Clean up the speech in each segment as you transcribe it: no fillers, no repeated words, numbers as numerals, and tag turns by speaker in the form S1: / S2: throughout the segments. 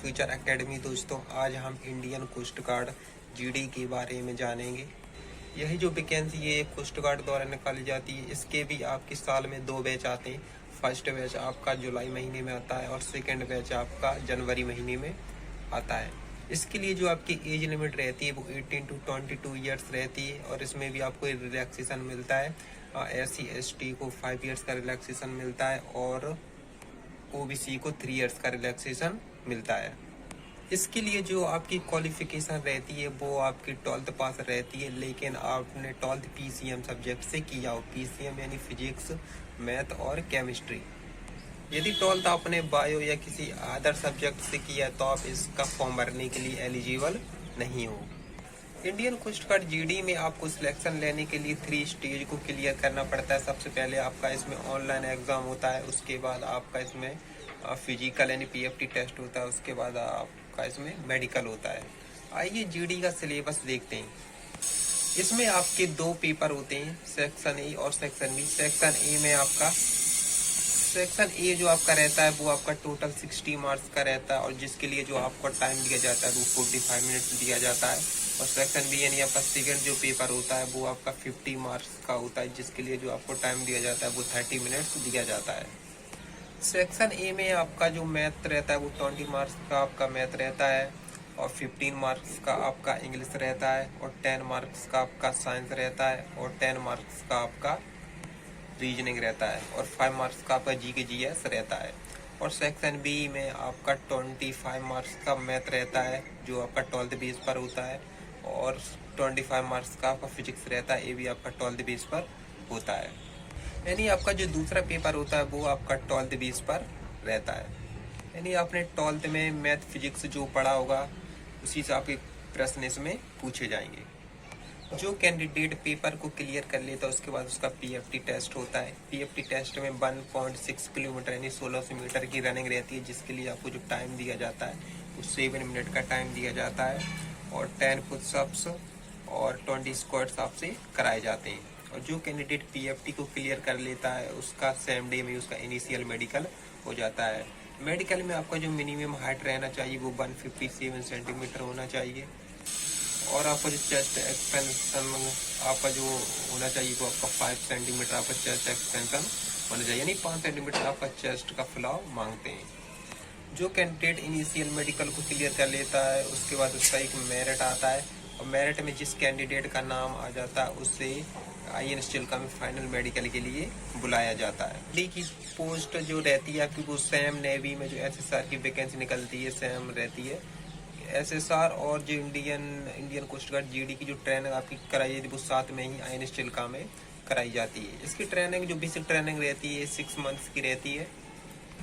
S1: Future academy. दोस्तों, आज हम इंडियन कोस्ट गार्ड जीडी के बारे में जानेंगे। यही जो वैकेंसी है कोस्ट गार्ड द्वारा निकाली जाती है। इसके भी आपके साल में 2 बैच आते हैं। फर्स्ट बैच आपका जुलाई महीने में आता है और सेकेंड बैच आपका जनवरी महीने में आता है। इसके लिए जो आपकी एज लिमिट रहती है वो 18 टू 22 ईयर्स रहती है और इसमें भी आपको रिलैक्सेशन मिलता है। SC/ST को 5 ईयर्स का रिलैक्सेशन मिलता है और OBC को 3 ईयर्स का रिलैक्सेशन मिलता है। इसके लिए जो आपकी क्वालिफिकेशन रहती है वो आपकी 12th पास रहती है, लेकिन आपने 12th PCM सब्जेक्ट से किया हो। PCM यानी फिजिक्स, मैथ और केमिस्ट्री। यदि 12th आपने बायो या किसी अदर सब्जेक्ट से किया तो आप इसका फॉर्म भरने के लिए एलिजिबल नहीं हो। इंडियन कोस्ट गार्ड जीडी में आपको सिलेक्शन लेने के लिए 3 स्टेज को क्लियर करना पड़ता है। सबसे पहले आपका इसमें ऑनलाइन एग्जाम होता है, उसके बाद आपका इसमें फिजिकल यानी PFT टेस्ट होता है, उसके बाद आपका इसमें मेडिकल होता है। आइए जीडी का सिलेबस देखते हैं। इसमें आपके 2 पेपर होते हैं, सेक्शन ए और सेक्शन बी। सेक्शन ए जो आपका रहता है वो आपका टोटल 60 मार्क्स का रहता है और जिसके लिए जो आपको टाइम दिया जाता है वो 45 मिनट्स दिया जाता है। और सेक्शन बी यानी आपका सेकेंड जो पेपर होता है वो आपका 50 मार्क्स का होता है, जिसके लिए जो आपको टाइम दिया जाता है वो 30 मिनट्स दिया जाता है। सेक्शन ए में आपका जो मैथ रहता है वो 20 मार्क्स का आपका मैथ रहता है और 15 मार्क्स का आपका इंग्लिश रहता है और 10 मार्क्स का आपका साइंस रहता है और 10 मार्क्स का आपका रीजनिंग रहता है और 5 मार्क्स का आपका GK GS रहता है। और सेक्शन बी में आपका 25 मार्क्स का मैथ रहता है जो आपका 12th बेस पर होता है और 25 मार्क्स का आपका फिजिक्स रहता है, ये भी आपका 12th बेस पर होता है। यानी आपका जो दूसरा पेपर होता है वो आपका 12th बेस पर रहता है। यानी आपने 12th में मैथ फिजिक्स जो पढ़ा होगा उसी से आपके प्रश्न इसमें पूछे जाएंगे। जो कैंडिडेट पेपर को क्लियर कर लेता है उसके बाद उसका PFT टेस्ट होता है। PFT टेस्ट में 1.6 किलोमीटर यानी 1600 मीटर की रनिंग रहती है, जिसके लिए आपको जो टाइम दिया जाता है वो 7 मिनट का टाइम दिया जाता है और 10 पुशअप्स और 20 स्क्वाट्स आपसे कराए जाते हैं। और जो कैंडिडेट PFT को क्लियर कर लेता है उसका सेम डे में उसका इनिशियल मेडिकल हो जाता है। मेडिकल में आपका जो मिनिमम हाइट रहना चाहिए वो 157 सेंटीमीटर होना चाहिए और आपका जो चेस्ट एक्सपेंशन आपका जो होना चाहिए वो आपका 5 सेंटीमीटर आपका चेस्ट एक्सपेंशन होना चाहिए, यानी 5 सेंटीमीटर आपका चेस्ट का फैलाव मांगते हैं। जो कैंडिडेट इनिशियल मेडिकल को क्लियर कर लेता है उसके बाद उसका एक मेरिट आता है और मेरिट में जिस कैंडिडेट का नाम आ जाता है उससे INS चिल्का में फाइनल मेडिकल के लिए बुलाया जाता है। डी की पोस्ट जो रहती है आपकी वो सेम नेवी में जो SSR की वैकेंसी निकलती है सेम रहती है। SSR और जो इंडियन कोस्ट गार्ड जीडी की जो ट्रेनिंग आपकी कराई जाती है वो साथ में ही INS चिल्का में कराई जाती है। इसकी ट्रेनिंग जो बेसिक ट्रेनिंग रहती है 6 मंथ्स की रहती है।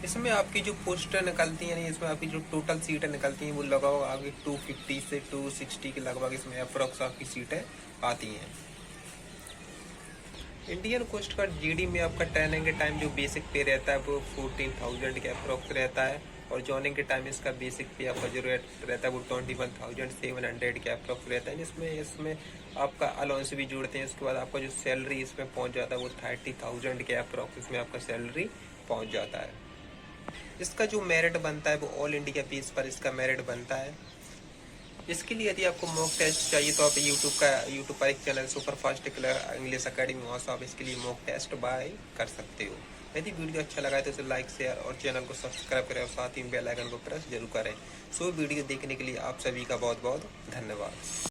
S1: इसमें आपकी जो पोस्टर निकलती है, इसमें आपकी जो टोटल सीटें निकलती हैं वो लगभग आपकी 250 से 260 के लगभग इसमें अप्रोक्स आपकी सीटें आती हैं। इंडियन कोस्ट गार्ड जीडी में आपका ट्रेनिंग के टाइम जो बेसिक पे रहता है वो 14,000 के अप्रोक्स रहता है और जॉइनिंग के टाइम इसका बेसिक पे आपका जो रेट रहता है वो 21,700 के अप्रोक्स रहता है। इसमें आपका अलाउंस भी जोड़ते हैं। उसके बाद आपका जो सैलरी इसमें पहुंच जाता है वो 30,000 के अप्रोक्स इसमें आपका सैलरी पहुंच जाता है। इसका जो मेरिट बनता है वो ऑल इंडिया बेस पर इसका मेरिट बनता है। इसके लिए यदि आपको मॉक टेस्ट चाहिए तो आप यूट्यूब पर एक चैनल सुपरफास्ट इंग्लिश अकेडमी, वहाँ से आप इसके लिए मॉक टेस्ट बाय कर सकते हो। यदि वीडियो अच्छा लगा है तो इसे लाइक शेयर और चैनल को सब्सक्राइब करें और साथ ही बेल आइकन को प्रेस जरूर करें। सो वीडियो देखने के लिए आप सभी का बहुत बहुत धन्यवाद।